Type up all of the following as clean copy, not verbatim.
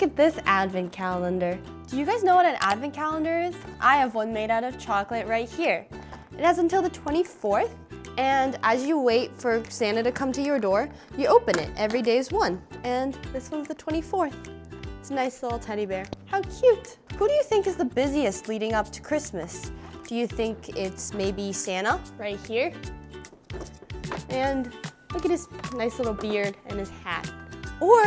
look at this advent calendar. Do you guys know what an advent calendar is? I have one made out of chocolate right here. It has until the 24th, and as you wait for Santa to come to your door, you open it. Every day is one, and this one's the 24th. It's a nice little teddy bear. How cute. Who do you think is the busiest leading up to Christmas? Do you think it's maybe Santa right here? And look at his nice little beard and his hat. Or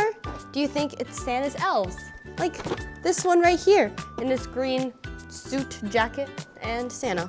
do you think it's Santa's elves? Like this one right here in this green suit jacket and Santa.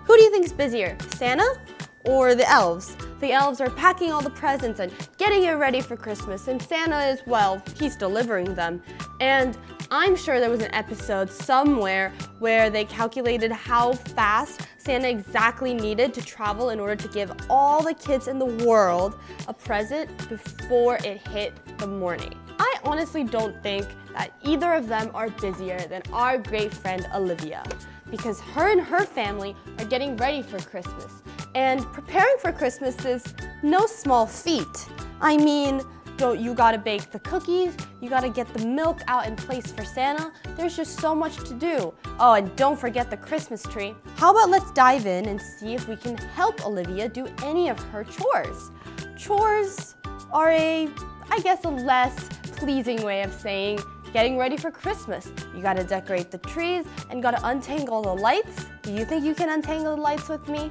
Who do you think is busier, Santa or the elves? The elves are packing all the presents and getting it ready for Christmas, and Santa is, well, he's delivering them. And I'm sure there was an episode somewhere where they calculated how fast Santa exactly needed to travel in order to give all the kids in the world a present before it hit the morning. I honestly don't think that either of them are busier than our great friend Olivia, because her and her family are getting ready for Christmas. And preparing for Christmas is no small feat. I mean, you gotta bake the cookies, you gotta get the milk out in place for Santa. There's just so much to do. Oh, and don't forget the Christmas tree. How about let's dive in and see if we can help Olivia do any of her chores. Chores are I guess a less pleasing way of saying getting ready for Christmas. You gotta decorate the trees and gotta untangle the lights. Do you think you can untangle the lights with me?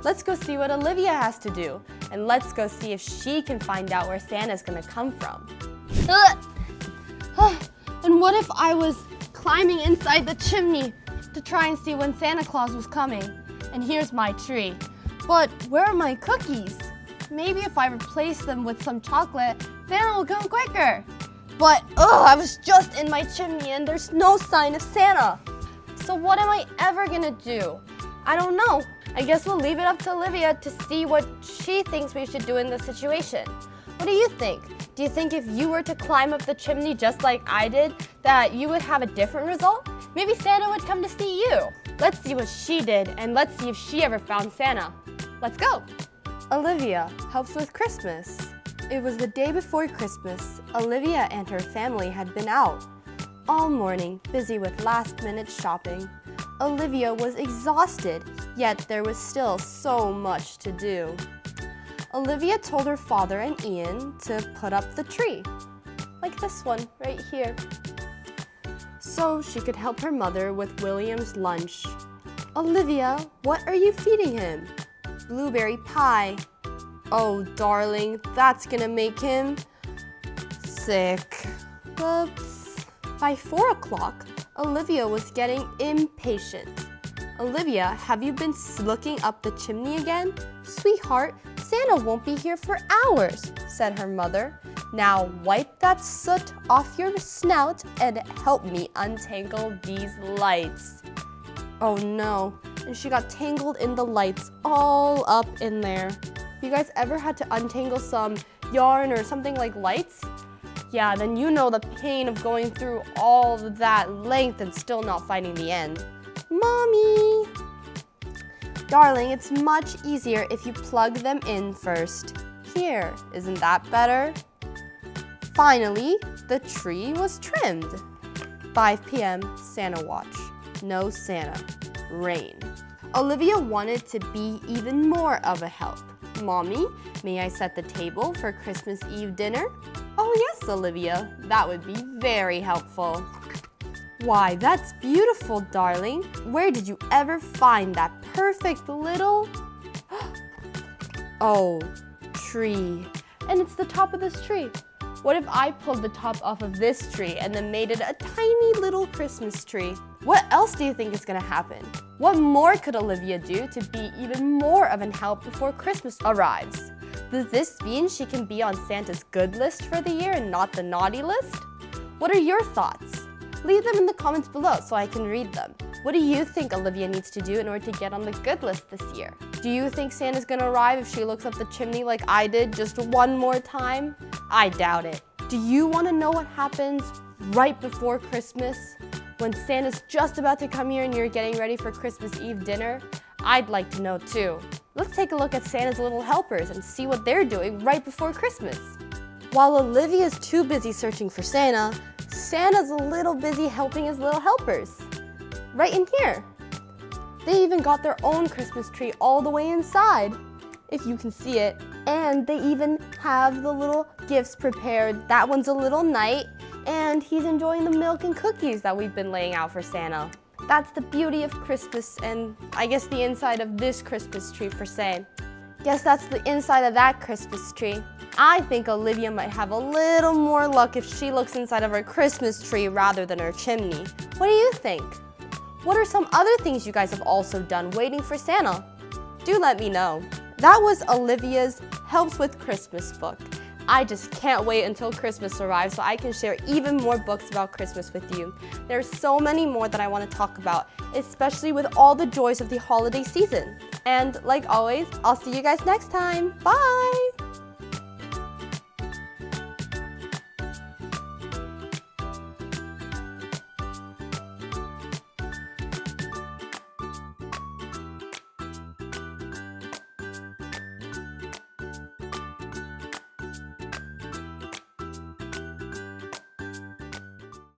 Let's go see what Olivia has to do, and let's go see if she can find out where Santa's gonna come from. And what if I was climbing inside the chimney to try and see when Santa Claus was coming? And here's my tree. But where are my cookies? Maybe if I replace them with some chocolate, Santa will come quicker. But I was just in my chimney and there's no sign of Santa. So what am I ever gonna do? I don't know. I guess we'll leave it up to Olivia to see what she thinks we should do in this situation. What do you think? Do you think if you were to climb up the chimney just like I did, that you would have a different result? Maybe Santa would come to see you. Let's see what she did, and let's see if she ever found Santa. Let's go. Olivia Helps with Christmas. It was the day before Christmas. Olivia and her family had been out all morning, busy with last-minute shopping. Olivia was exhausted, yet there was still so much to do. Olivia told her father and Ian to put up the tree, like this one right here, so she could help her mother with William's lunch. Olivia, what are you feeding him? Blueberry pie. Oh, darling, that's gonna make him sick. Whoops. By 4 o'clock, Olivia was getting impatient. Olivia, have you been looking up the chimney again? Sweetheart, Santa won't be here for hours, said her mother. Now wipe that soot off your snout and help me untangle these lights. Oh no, and she got tangled in the lights all up in there. You guys ever had to untangle some yarn or something like lights? Yeah, then you know the pain of going through all of that length and still not finding the end. Mommy! Darling, it's much easier if you plug them in first. Here, isn't that better? Finally, the tree was trimmed. 5 p.m. Santa watch. No Santa. Rain. Olivia wanted to be even more of a help. Mommy, may I set the table for Christmas Eve dinner? Oh yes, Olivia, that would be very helpful. Why, that's beautiful, darling. Where did you ever find that perfect little... Oh, tree. And it's the top of this tree. What if I pulled the top off of this tree and then made it a tiny little Christmas tree? What else do you think is gonna happen? What more could Olivia do to be even more of an help before Christmas arrives? Does this mean she can be on Santa's good list for the year and not the naughty list? What are your thoughts? Leave them in the comments below so I can read them. What do you think Olivia needs to do in order to get on the good list this year? Do you think Santa's gonna arrive if she looks up the chimney like I did just one more time? I doubt it. Do you wanna know what happens right before Christmas? When Santa's just about to come here and you're getting ready for Christmas Eve dinner? I'd like to know too. Let's take a look at Santa's little helpers and see what they're doing right before Christmas. While Olivia's too busy searching for Santa, Santa's a little busy helping his little helpers. Right in here. They even got their own Christmas tree all the way inside, if you can see it. And they even have the little gifts prepared. That one's a little knight, and he's enjoying the milk and cookies that we've been laying out for Santa. That's the beauty of Christmas, and I guess the inside of this Christmas tree per se. Guess that's the inside of that Christmas tree. I think Olivia might have a little more luck if she looks inside of her Christmas tree rather than her chimney. What do you think? What are some other things you guys have also done waiting for Santa? Do let me know. That was Olivia's Helps with Christmas book. I just can't wait until Christmas arrives so I can share even more books about Christmas with you. There's so many more that I want to talk about, especially with all the joys of the holiday season. And like always, I'll see you guys next time. Bye!